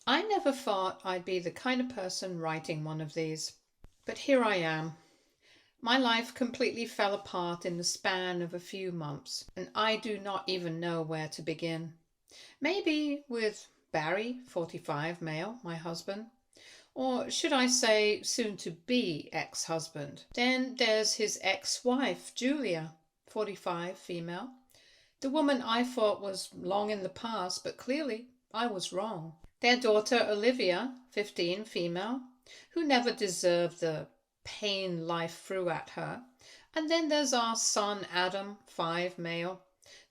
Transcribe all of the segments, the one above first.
I never thought I'd be the kind of person writing one of these, but here I am. My life completely fell apart in the span of a few months, and I do not even know where to begin. Maybe with Barry, 45, male, my husband, or should I say soon to be ex-husband. Then there's his ex-wife, Julia, 45, female, the woman I thought was long in the past, but clearly I was wrong. Their daughter, Olivia, 15, female, who never deserved the pain life threw at her. And then there's our son, Adam, 5, male,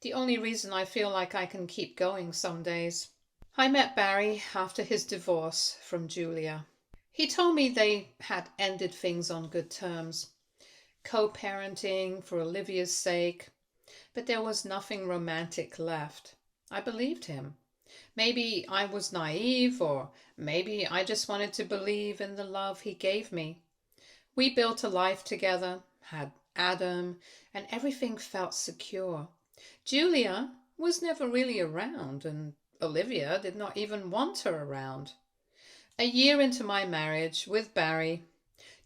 the only reason I feel like I can keep going some days. I met Barry after his divorce from Julia. He told me they had ended things on good terms, co-parenting for Olivia's sake, but there was nothing romantic left. I believed him. Maybe I was naive, or maybe I just wanted to believe in the love he gave me. We built a life together, had Adam, and everything felt secure. Julia was never really around, and Olivia did not even want her around. A year into my marriage with Barry,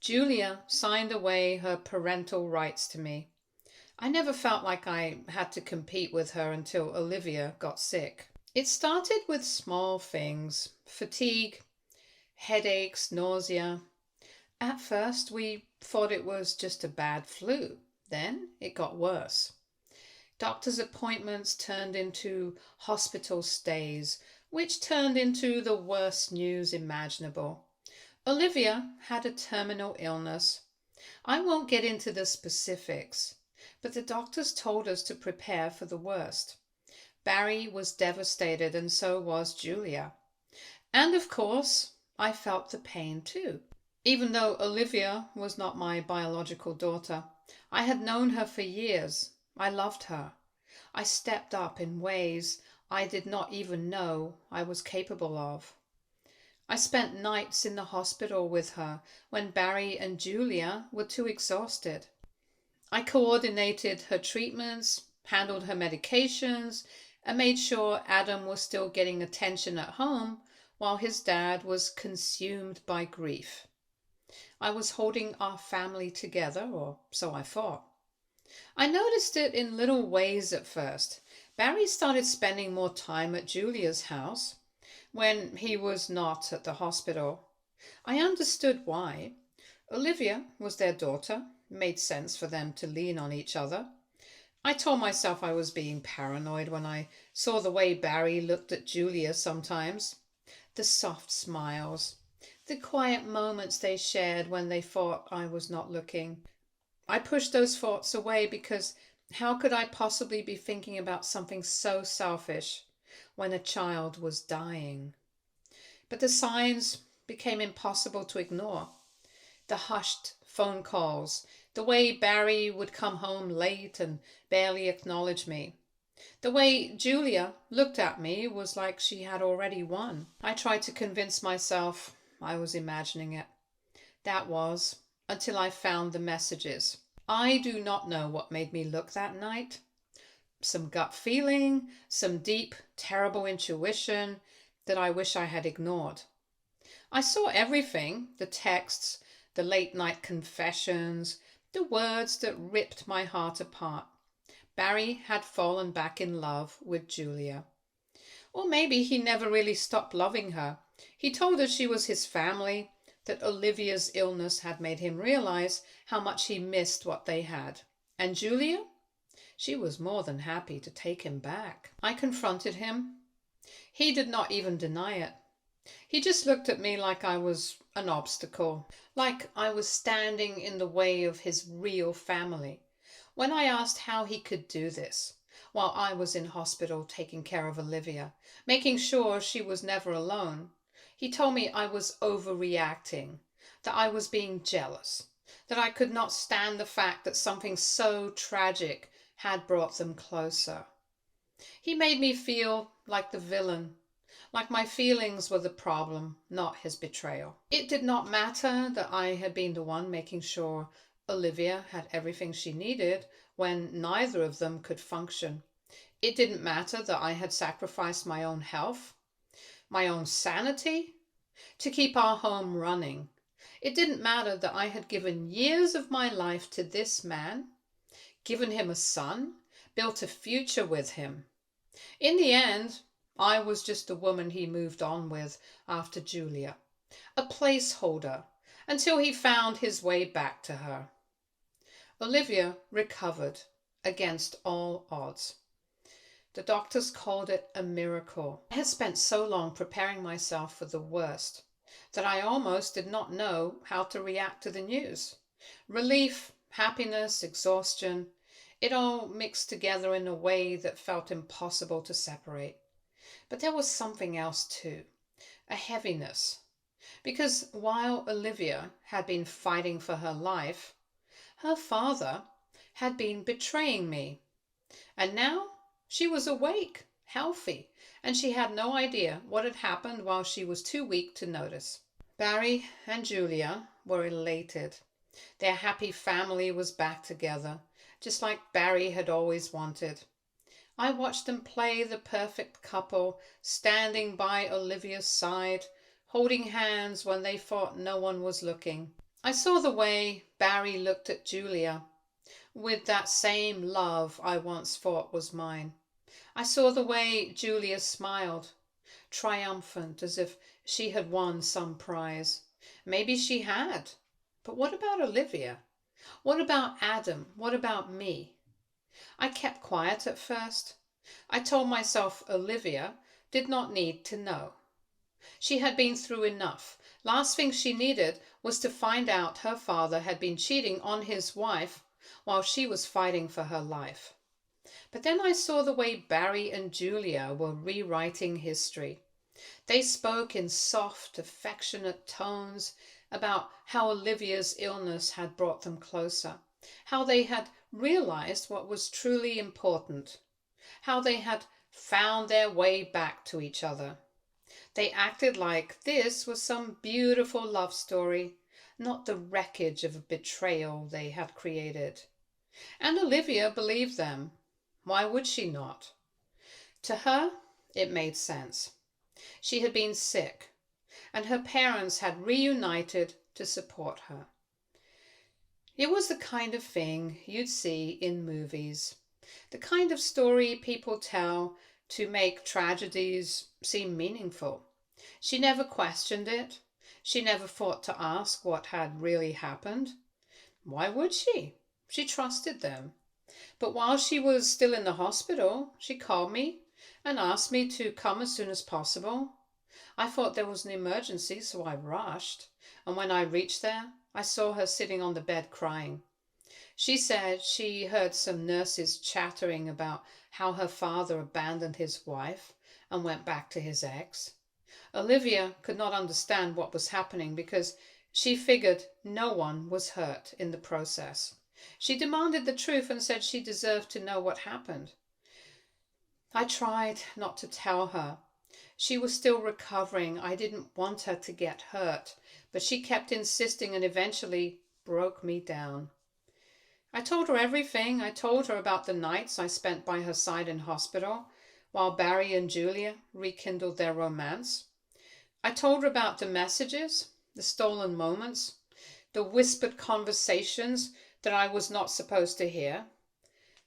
Julia signed away her parental rights to me. I never felt like I had to compete with her until Olivia got sick. It started with small things: fatigue, headaches, nausea. At first, we thought it was just a bad flu. Then it got worse. Doctor's appointments turned into hospital stays, which turned into the worst news imaginable. Olivia had a terminal illness. I won't get into the specifics, but the doctors told us to prepare for the worst. Barry was devastated, and so was Julia. And of course, I felt the pain too. Even though Olivia was not my biological daughter, I had known her for years. I loved her. I stepped up in ways I did not even know I was capable of. I spent nights in the hospital with her when Barry and Julia were too exhausted. I coordinated her treatments, handled her medications, and made sure Adam was still getting attention at home while his dad was consumed by grief. I was holding our family together, or so I thought. I noticed it in little ways at first. Barry started spending more time at Julia's house when he was not at the hospital. I understood why. Olivia was their daughter. It made sense for them to lean on each other. I told myself I was being paranoid when I saw the way Barry looked at Julia sometimes. The soft smiles, the quiet moments they shared when they thought I was not looking. I pushed those thoughts away because how could I possibly be thinking about something so selfish when a child was dying? But the signs became impossible to ignore. The hushed phone calls, the way Barry would come home late and barely acknowledge me. The way Julia looked at me was like she had already won. I tried to convince myself I was imagining it. That was, until I found the messages. I do not know what made me look that night. Some gut feeling, some deep, terrible intuition that I wish I had ignored. I saw everything: the texts, the late night confessions, the words that ripped my heart apart. Barry had fallen back in love with Julia. Or maybe he never really stopped loving her. He told us she was his family, that Olivia's illness had made him realize how much he missed what they had. And Julia? She was more than happy to take him back. I confronted him. He did not even deny it. He just looked at me like I was an obstacle, like I was standing in the way of his real family. When I asked how he could do this, while I was in hospital taking care of Olivia, making sure she was never alone, he told me I was overreacting, that I was being jealous, that I could not stand the fact that something so tragic had brought them closer. He made me feel like the villain, like my feelings were the problem, not his betrayal. It did not matter that I had been the one making sure Olivia had everything she needed when neither of them could function. It didn't matter that I had sacrificed my own health. My own sanity? To keep our home running. It didn't matter that I had given years of my life to this man, given him a son, built a future with him. In the end, I was just a woman he moved on with after Julia, a placeholder until he found his way back to her. Olivia recovered against all odds. The doctors called it a miracle. I had spent so long preparing myself for the worst that I almost did not know how to react to the news. Relief, happiness, exhaustion, it all mixed together in a way that felt impossible to separate. But there was something else too, a heaviness. Because while Olivia had been fighting for her life, her father had been betraying me. And now she was awake, healthy, and she had no idea what had happened while she was too weak to notice. Barry and Julia were elated. Their happy family was back together, just like Barry had always wanted. I watched them play the perfect couple, standing by Olivia's side, holding hands when they thought no one was looking. I saw the way Barry looked at Julia, with that same love I once thought was mine. I saw the way Julia smiled, triumphant, as if she had won some prize. Maybe she had. But what about Olivia? What about Adam? What about me? I kept quiet at first. I told myself Olivia did not need to know. She had been through enough. Last thing she needed was to find out her father had been cheating on his wife while she was fighting for her life. But then I saw the way Barry and Julia were rewriting history. They spoke in soft, affectionate tones about how Olivia's illness had brought them closer, how they had realized what was truly important, how they had found their way back to each other. They acted like this was some beautiful love story, not the wreckage of a betrayal they had created. And Olivia believed them. Why would she not? To her, it made sense. She had been sick, and her parents had reunited to support her. It was the kind of thing you'd see in movies, the kind of story people tell to make tragedies seem meaningful. She never questioned it. She never thought to ask what had really happened. Why would she? She trusted them. But while she was still in the hospital, she called me and asked me to come as soon as possible. I thought there was an emergency, so I rushed. And when I reached there, I saw her sitting on the bed crying. She said she heard some nurses chattering about how her father abandoned his wife and went back to his ex. Olivia could not understand what was happening because she figured no one was hurt in the process. She demanded the truth and said she deserved to know what happened. I tried not to tell her. She was still recovering. I didn't want her to get hurt, but she kept insisting and eventually broke me down. I told her everything. I told her about the nights I spent by her side in hospital while Barry and Julia rekindled their romance. I told her about the messages, the stolen moments, the whispered conversations that I was not supposed to hear.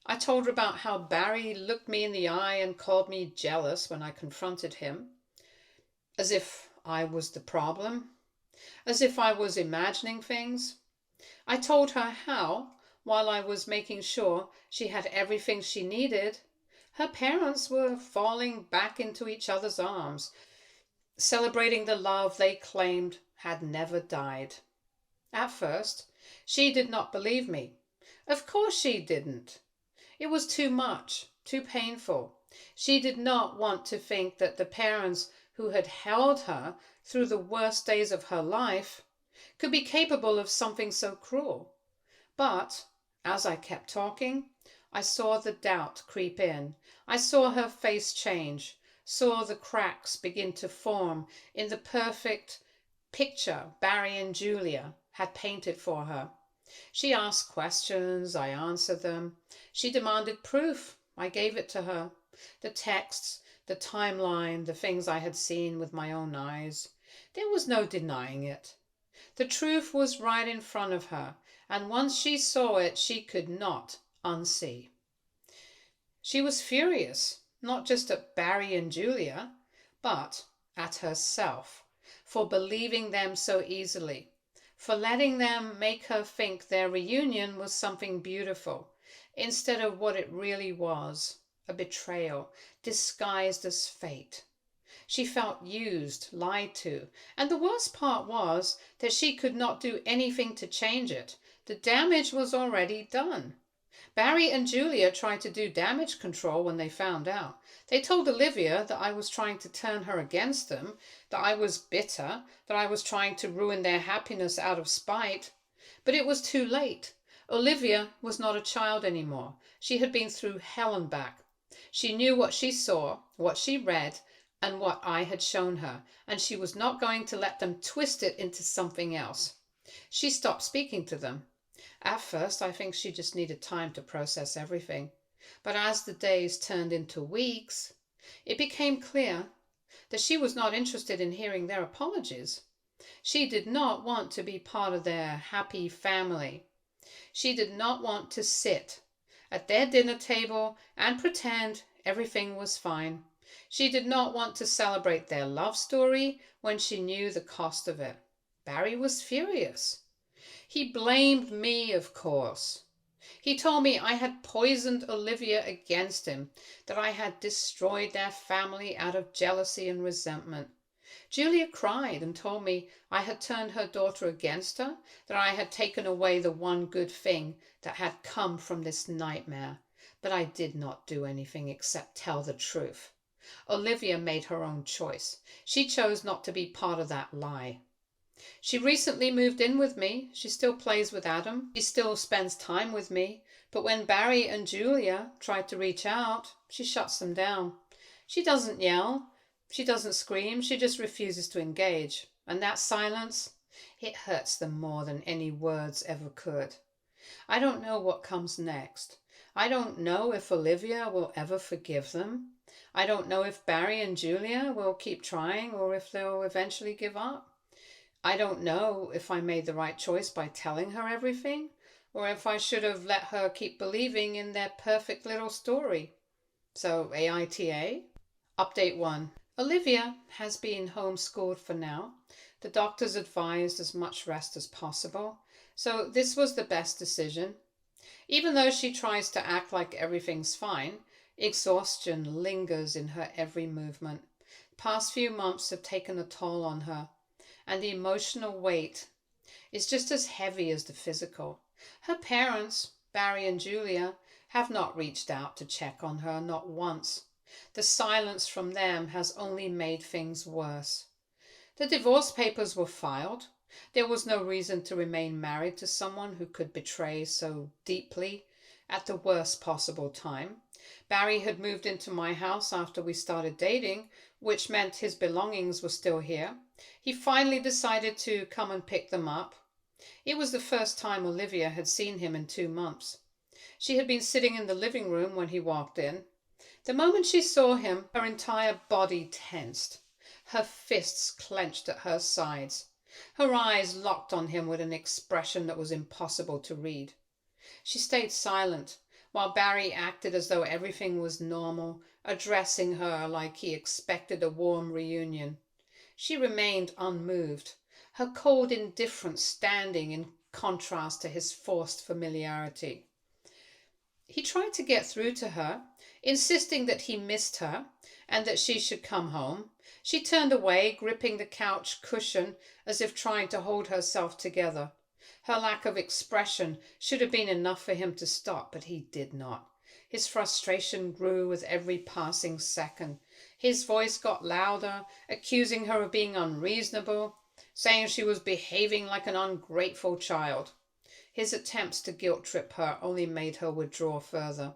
I told her about how Barry looked me in the eye and called me jealous when I confronted him, as if I was the problem, as if I was imagining things. I told her how, while I was making sure she had everything she needed, her parents were falling back into each other's arms, celebrating the love they claimed had never died. At first, she did not believe me. Of course she didn't. It was too much, too painful. She did not want to think that the parents who had held her through the worst days of her life could be capable of something so cruel. But as I kept talking, I saw the doubt creep in. I saw her face change, saw the cracks begin to form in the perfect picture Barry and Julia had painted for her. She asked questions, I answered them. She demanded proof, I gave it to her. The texts, the timeline, the things I had seen with my own eyes. There was no denying it. The truth was right in front of her, and once she saw it, she could not unsee. She was furious, not just at Barry and Julia, but at herself for believing them so easily, for letting them make her think their reunion was something beautiful, instead of what it really was, a betrayal disguised as fate. She felt used, lied to, and the worst part was that she could not do anything to change it. The damage was already done. Barry and Julia tried to do damage control when they found out. They told Olivia that I was trying to turn her against them, that I was bitter, that I was trying to ruin their happiness out of spite. But it was too late. Olivia was not a child anymore. She had been through hell and back. She knew what she saw, what she read, and what I had shown her, and she was not going to let them twist it into something else. She stopped speaking to them. At first, I think she just needed time to process everything. But as the days turned into weeks, it became clear that she was not interested in hearing their apologies. She did not want to be part of their happy family. She did not want to sit at their dinner table and pretend everything was fine. She did not want to celebrate their love story when she knew the cost of it. Barry was furious. He blamed me, of course. He told me I had poisoned Olivia against him, that I had destroyed their family out of jealousy and resentment. Julia cried and told me I had turned her daughter against her, that I had taken away the one good thing that had come from this nightmare. But I did not do anything except tell the truth. Olivia made her own choice. She chose not to be part of that lie. She recently moved in with me. She still plays with Adam. She still spends time with me. But when Barry and Julia try to reach out, she shuts them down. She doesn't yell. She doesn't scream. She just refuses to engage. And that silence, it hurts them more than any words ever could. I don't know what comes next. I don't know if Olivia will ever forgive them. I don't know if Barry and Julia will keep trying or if they'll eventually give up. I don't know if I made the right choice by telling her everything, or if I should have let her keep believing in their perfect little story. So, AITA? Update 1. Olivia has been homeschooled for now. The doctors advised as much rest as possible, so this was the best decision. Even though she tries to act like everything's fine, exhaustion lingers in her every movement. The past few months have taken a toll on her, and the emotional weight is just as heavy as the physical. Her parents, Barry and Julia, have not reached out to check on her, not once. The silence from them has only made things worse. The divorce papers were filed. There was no reason to remain married to someone who could betray so deeply at the worst possible time. Barry had moved into my house after we started dating, which meant his belongings were still here. He finally decided to come and pick them up. It was the first time Olivia had seen him in 2 months. She had been sitting in the living room when he walked in. The moment she saw him, her entire body tensed. Her fists clenched at her sides. Her eyes locked on him with an expression that was impossible to read. She stayed silent, while Barry acted as though everything was normal, addressing her like he expected a warm reunion. She remained unmoved, her cold indifference standing in contrast to his forced familiarity. He tried to get through to her, insisting that he missed her and that she should come home. She turned away, gripping the couch cushion as if trying to hold herself together. Her lack of expression should have been enough for him to stop, but he did not. His frustration grew with every passing second. His voice got louder, accusing her of being unreasonable, saying she was behaving like an ungrateful child. His attempts to guilt-trip her only made her withdraw further.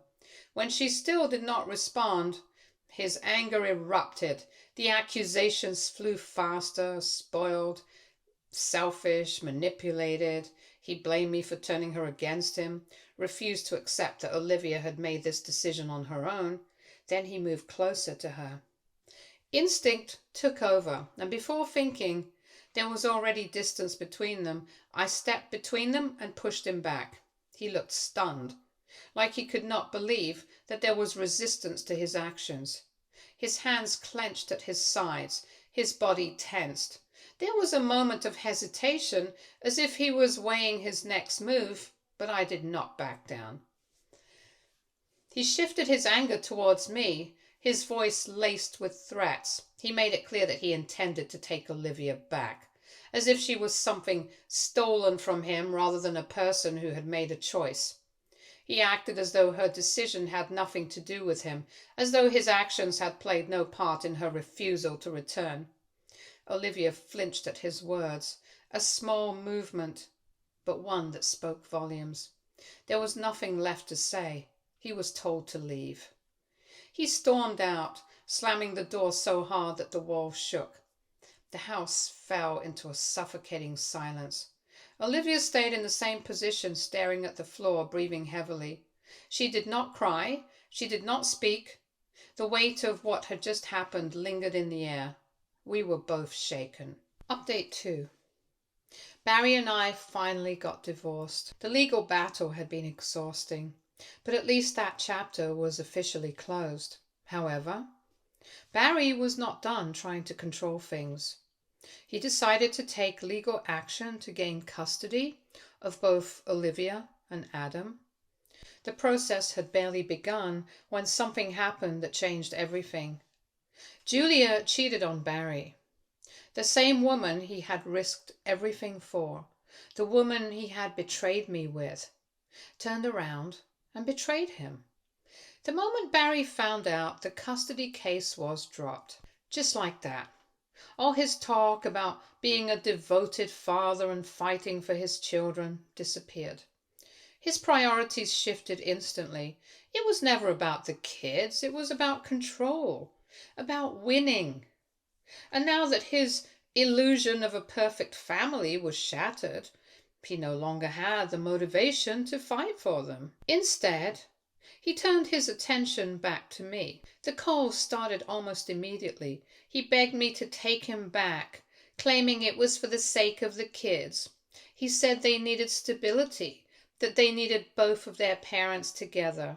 When she still did not respond, his anger erupted. The accusations flew faster, spoiled, selfish, manipulated. He blamed me for turning her against him, refused to accept that Olivia had made this decision on her own. Then he moved closer to her. Instinct took over, and before thinking, there was already distance between them. I stepped between them and pushed him back. He looked stunned, like he could not believe that there was resistance to his actions. His hands clenched at his sides, his body tensed. There was a moment of hesitation, as if he was weighing his next move, but I did not back down. He shifted his anger towards me, his voice laced with threats. He made it clear that he intended to take Olivia back, as if she was something stolen from him rather than a person who had made a choice. He acted as though her decision had nothing to do with him, as though his actions had played no part in her refusal to return. Olivia flinched at his words, a small movement, but one that spoke volumes. There was nothing left to say. He was told to leave. He stormed out, slamming the door so hard that the walls shook. The house fell into a suffocating silence. Olivia stayed in the same position, staring at the floor, breathing heavily. She did not cry. She did not speak. The weight of what had just happened lingered in the air. We were both shaken. Update 2. Barry and I finally got divorced. The legal battle had been exhausting, but at least that chapter was officially closed. However, Barry was not done trying to control things. He decided to take legal action to gain custody of both Olivia and Adam. The process had barely begun when something happened that changed everything. Julia cheated on Barry. The same woman he had risked everything for, the woman he had betrayed me with, turned around and betrayed him. The moment Barry found out, the custody case was dropped. Just like that. All his talk about being a devoted father and fighting for his children disappeared. His priorities shifted instantly. It was never about the kids, it was about control, about winning. And now that his illusion of a perfect family was shattered, he no longer had the motivation to fight for them. Instead, he turned his attention back to me. The calls started almost immediately. He begged me to take him back, claiming it was for the sake of the kids. He said they needed stability, that they needed both of their parents together.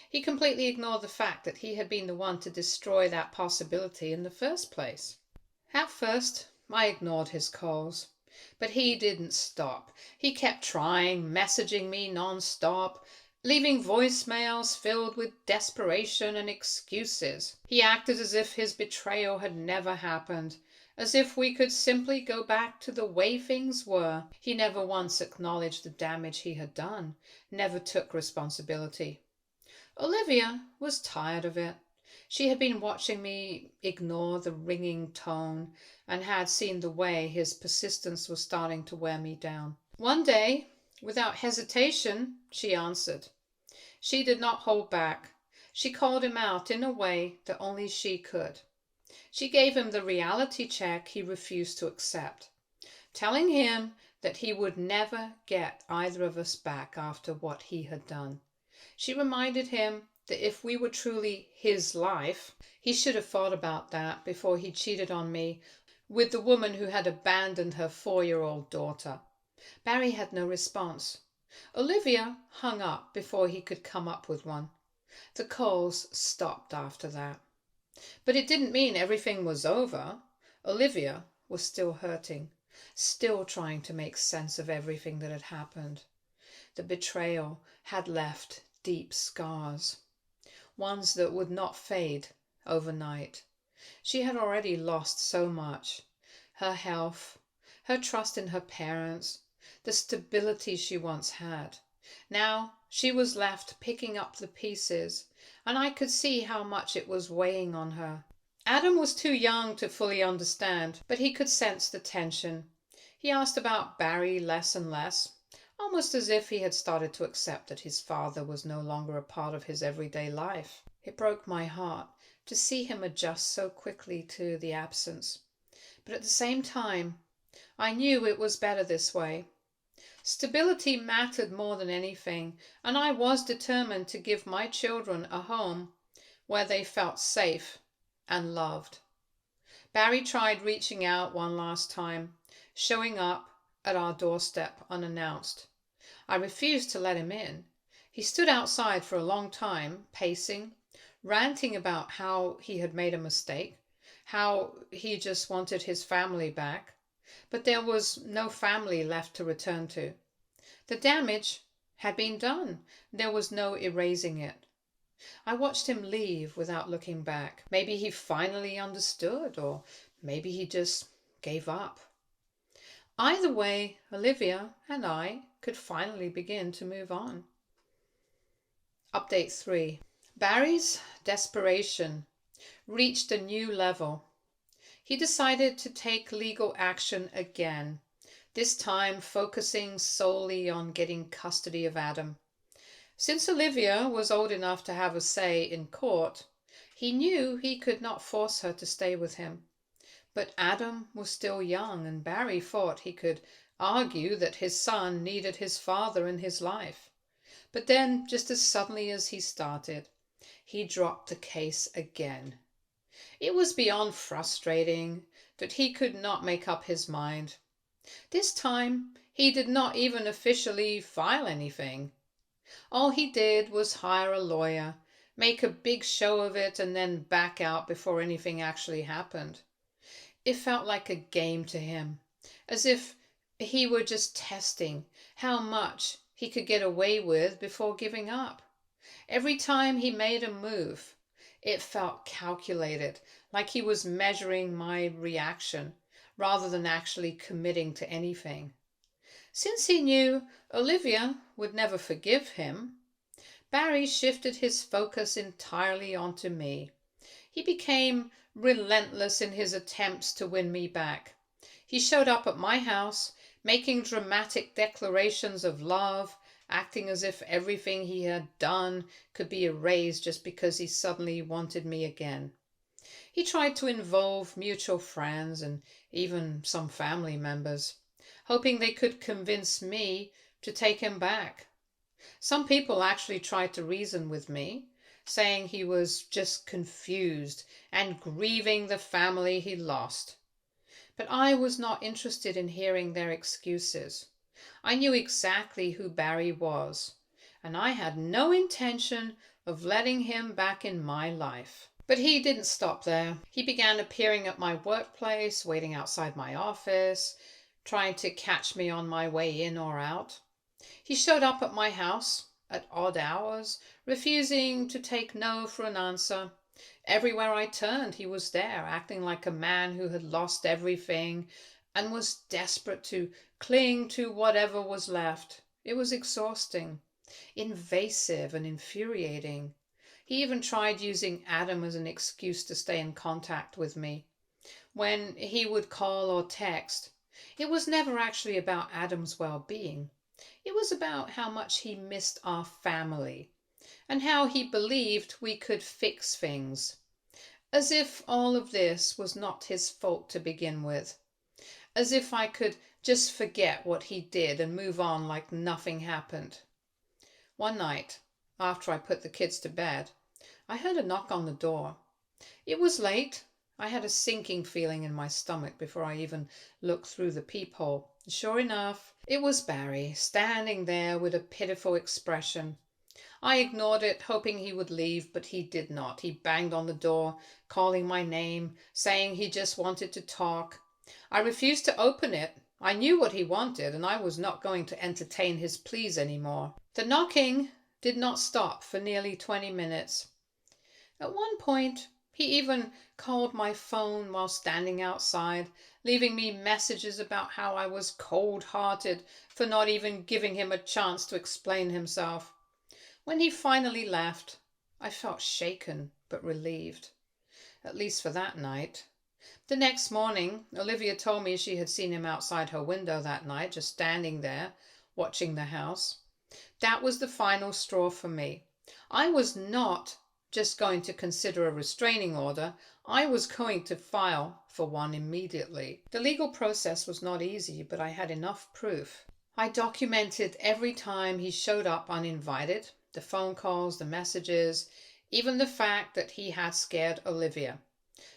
He completely ignored the fact that he had been the one to destroy that possibility in the first place. At first, I ignored his calls, but he didn't stop. He kept trying, messaging me non-stop, leaving voicemails filled with desperation and excuses. He acted as if his betrayal had never happened, as if we could simply go back to the way things were. He never once acknowledged the damage he had done, never took responsibility. Olivia was tired of it. She had been watching me ignore the ringing tone and had seen the way his persistence was starting to wear me down. One day, without hesitation, she answered. She did not hold back. She called him out in a way that only she could. She gave him the reality check he refused to accept, telling him that he would never get either of us back after what he had done. She reminded him that if we were truly his life, he should have thought about that before he cheated on me with the woman who had abandoned her 4-year-old daughter. Barry had no response. Olivia hung up before he could come up with one. The calls stopped after that. But it didn't mean everything was over. Olivia was still hurting, still trying to make sense of everything that had happened. The betrayal had left deep scars, ones that would not fade overnight. She had already lost so much: her health, her trust in her parents, the stability she once had. Now she was left picking up the pieces, and I could see how much it was weighing on her. Adam was too young to fully understand, but he could sense the tension. He asked about Barry less and less, almost as if he had started to accept that his father was no longer a part of his everyday life. It broke my heart to see him adjust so quickly to the absence. But at the same time, I knew it was better this way. Stability mattered more than anything, and I was determined to give my children a home where they felt safe and loved. Barry tried reaching out one last time, showing up at our doorstep unannounced. I refused to let him in. He stood outside for a long time, pacing, ranting about how he had made a mistake, how he just wanted his family back. But there was no family left to return to. The damage had been done. There was no erasing it. I watched him leave without looking back. Maybe he finally understood, or maybe he just gave up. Either way, Olivia and I could finally begin to move on. Update 3. Barry's desperation reached a new level. He decided to take legal action again, this time focusing solely on getting custody of Adam. Since Olivia was old enough to have a say in court, he knew he could not force her to stay with him. But Adam was still young, and Barry thought he could argue that his son needed his father in his life. But then, just as suddenly as he started, he dropped the case again. It was beyond frustrating, but he could not make up his mind. This time, he did not even officially file anything. All he did was hire a lawyer, make a big show of it, and then back out before anything actually happened. It felt like a game to him, as if he were just testing how much he could get away with before giving up. Every time he made a move, it felt calculated, like he was measuring my reaction rather than actually committing to anything. Since he knew Olivia would never forgive him, Barry shifted his focus entirely onto me. He became relentless in his attempts to win me back. He showed up at my house, making dramatic declarations of love, acting as if everything he had done could be erased just because he suddenly wanted me again. He tried to involve mutual friends and even some family members, hoping they could convince me to take him back. Some people actually tried to reason with me, saying he was just confused and grieving the family he lost. But I was not interested in hearing their excuses. I knew exactly who Barry was, and I had no intention of letting him back in my life. But he didn't stop there. He began appearing at my workplace, waiting outside my office, trying to catch me on my way in or out. He showed up at my house at odd hours, refusing to take no for an answer. Everywhere I turned, he was there, acting like a man who had lost everything and was desperate to cling to whatever was left. It was exhausting, invasive, and infuriating. He even tried using Adam as an excuse to stay in contact with me. When he would call or text, it was never actually about Adam's well-being. It was about how much he missed our family and how he believed we could fix things. As if all of this was not his fault to begin with. As if I could just forget what he did and move on like nothing happened. One night, after I put the kids to bed, I heard a knock on the door. It was late. I had a sinking feeling in my stomach before I even looked through the peephole. Sure enough, it was Barry, standing there with a pitiful expression. I ignored it, hoping he would leave, but he did not. He banged on the door, calling my name, saying he just wanted to talk. I refused to open it. I knew what he wanted, and I was not going to entertain his pleas anymore. The knocking did not stop for nearly 20 minutes. At one point, he even called my phone while standing outside, leaving me messages about how I was cold-hearted for not even giving him a chance to explain himself. When he finally left, I felt shaken but relieved, at least for that night. The next morning, Olivia told me she had seen him outside her window that night, just standing there, watching the house. That was the final straw for me. I was not just going to consider a restraining order. I was going to file for one immediately. The legal process was not easy, but I had enough proof. I documented every time he showed up uninvited, the phone calls, the messages, even the fact that he had scared Olivia.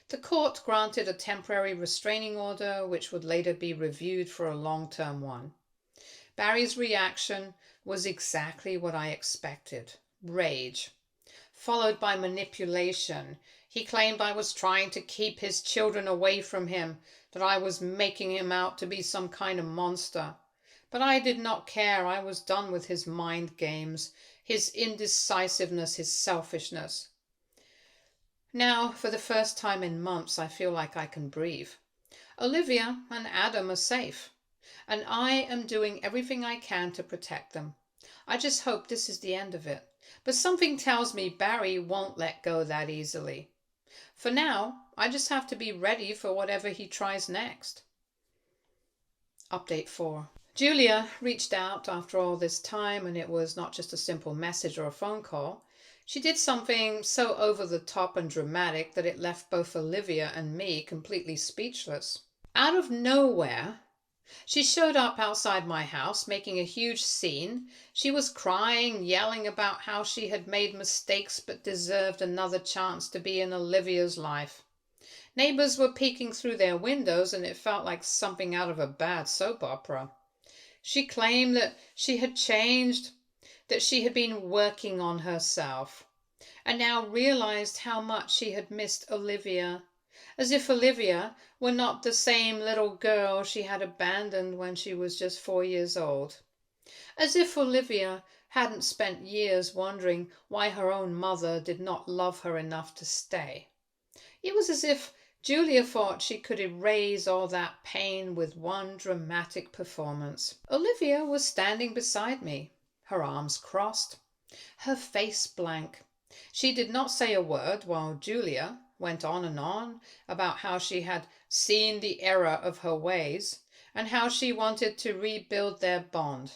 The court granted a temporary restraining order, which would later be reviewed for a long-term one. Barry's reaction was exactly what I expected: rage, followed by manipulation. He claimed I was trying to keep his children away from him, that I was making him out to be some kind of monster. But I did not care. I was done with his mind games, his indecisiveness, his selfishness. Now, for the first time in months, I feel like I can breathe. Olivia and Adam are safe, and I am doing everything I can to protect them. I just hope this is the end of it. But something tells me Barry won't let go that easily. For now, I just have to be ready for whatever he tries next. Update 4. Julia reached out after all this time, and it was not just a simple message or a phone call. She did something so over the top and dramatic that it left both Olivia and me completely speechless. Out of nowhere, she showed up outside my house, making a huge scene. She was crying, yelling about how she had made mistakes but deserved another chance to be in Olivia's life. Neighbors were peeking through their windows, and it felt like something out of a bad soap opera. She claimed that she had changed, that she had been working on herself, and now realized how much she had missed Olivia, as if Olivia were not the same little girl she had abandoned when she was just 4 years old, as if Olivia hadn't spent years wondering why her own mother did not love her enough to stay. It was as if Julia thought she could erase all that pain with one dramatic performance. Olivia was standing beside me, her arms crossed, her face blank. She did not say a word while Julia went on and on about how she had seen the error of her ways and how she wanted to rebuild their bond.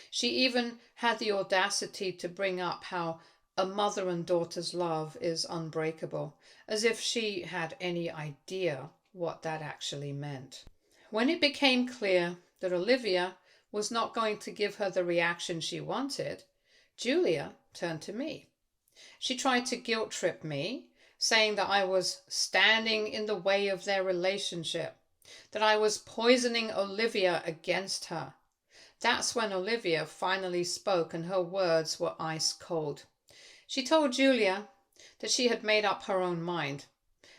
She even had the audacity to bring up how a mother and daughter's love is unbreakable, as if she had any idea what that actually meant. When it became clear that Olivia was not going to give her the reaction she wanted, Julia turned to me. She tried to guilt trip me, saying that I was standing in the way of their relationship, that I was poisoning Olivia against her. That's when Olivia finally spoke, and her words were ice cold. She told Julia that she had made up her own mind,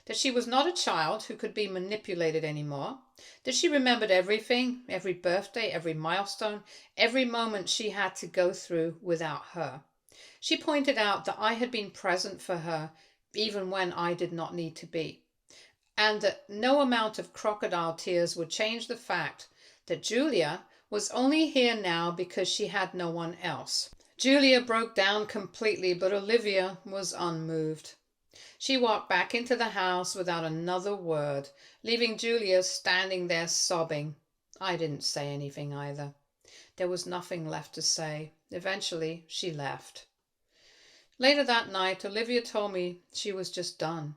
that she was not a child who could be manipulated anymore, that she remembered everything, every birthday, every milestone, every moment she had to go through without her. She pointed out that I had been present for her even when I did not need to be, and that no amount of crocodile tears would change the fact that Julia was only here now because she had no one else. Julia broke down completely, but Olivia was unmoved. She walked back into the house without another word, leaving Julia standing there sobbing. I didn't say anything either. There was nothing left to say. Eventually, she left. Later that night, Olivia told me she was just done.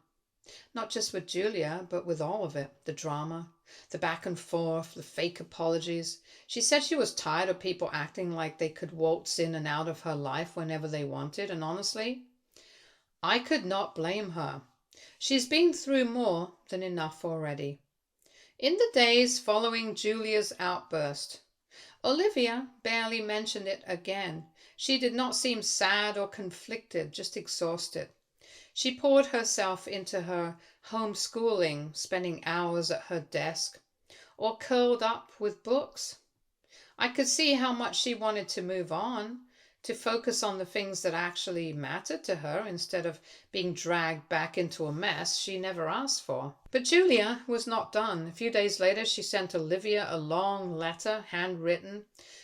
Not just with Julia, but with all of it. The drama, the back and forth, the fake apologies. She said she was tired of people acting like they could waltz in and out of her life whenever they wanted, and honestly, I could not blame her. She's been through more than enough already. In the days following Julia's outburst, Olivia barely mentioned it again. She did not seem sad or conflicted, just exhausted. She poured herself into her homeschooling, spending hours at her desk or curled up with books. I could see how much she wanted to move on, to focus on the things that actually mattered to her instead of being dragged back into a mess she never asked for. But Julia was not done. A few days later, she sent Olivia a long letter, handwritten,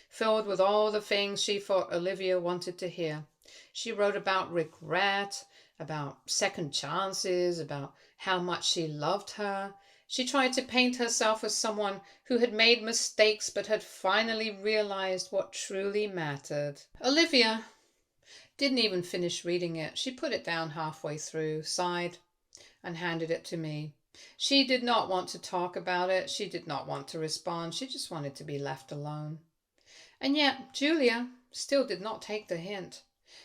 filled with all the things she thought Olivia wanted to hear. She wrote about regret, about second chances, about how much she loved her. She tried to paint herself as someone who had made mistakes but had finally realized what truly mattered. Olivia didn't even finish reading it. She put it down halfway through, sighed, and handed it to me. She did not want to talk about it. She did not want to respond. She just wanted to be left alone. And yet Julia still did not take the hint.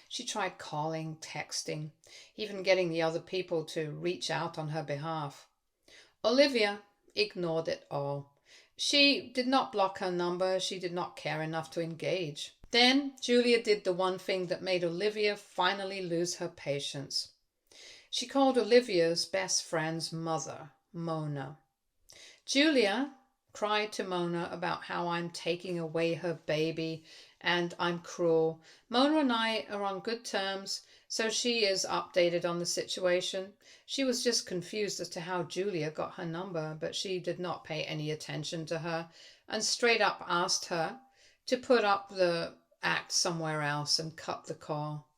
She tried calling, texting, even getting the other people to reach out on her behalf. Olivia ignored it all. She did not block her number. She did not care enough to engage. Then Julia did the one thing that made Olivia finally lose her patience. She called Olivia's best friend's mother, Mona. Julia cried to Mona about how I'm taking away her baby and I'm cruel. Mona and I are on good terms, so she is updated on the situation. She was just confused as to how Julia got her number, but she did not pay any attention to her and straight up asked her to put up the act somewhere else and cut the call.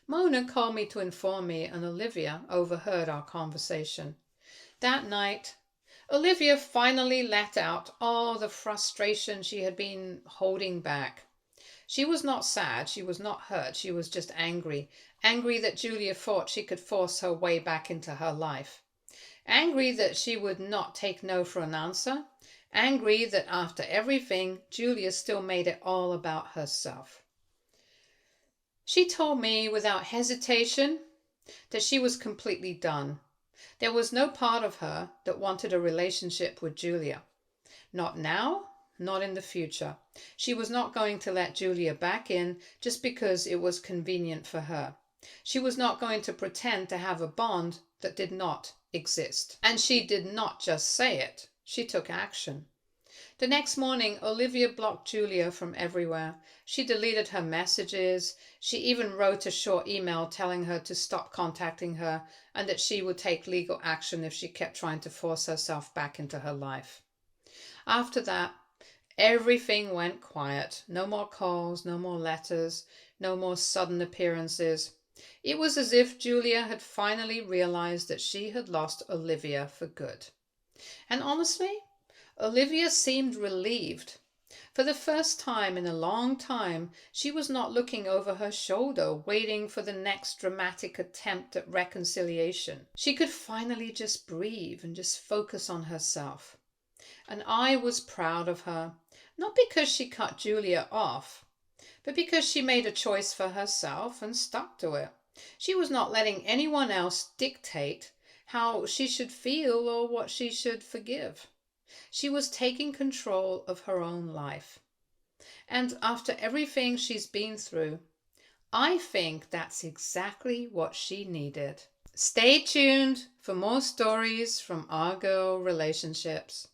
Mona called me to inform me, and Olivia overheard our conversation. That night, Olivia finally let out all the frustration she had been holding back. She was not sad, she was not hurt, she was just angry. Angry that Julia thought she could force her way back into her life. Angry that she would not take no for an answer. Angry that after everything, Julia still made it all about herself. She told me without hesitation that she was completely done. There was no part of her that wanted a relationship with Julia. Not now, not in the future. She was not going to let Julia back in just because it was convenient for her. She was not going to pretend to have a bond that did not exist. And she did not just say it, she took action. The next morning, Olivia blocked Julia from everywhere. She deleted her messages. She even wrote a short email telling her to stop contacting her and that she would take legal action if she kept trying to force herself back into her life. After that, everything went quiet. No more calls, no more letters, no more sudden appearances. It was as if Julia had finally realized that she had lost Olivia for good. And honestly, Olivia seemed relieved. For the first time in a long time, she was not looking over her shoulder, waiting for the next dramatic attempt at reconciliation. She could finally just breathe and just focus on herself. And I was proud of her, not because she cut Julia off, but because she made a choice for herself and stuck to it. She was not letting anyone else dictate how she should feel or what she should forgive. She was taking control of her own life. And after everything she's been through, I think that's exactly what she needed. Stay tuned for more stories from our girl relationships.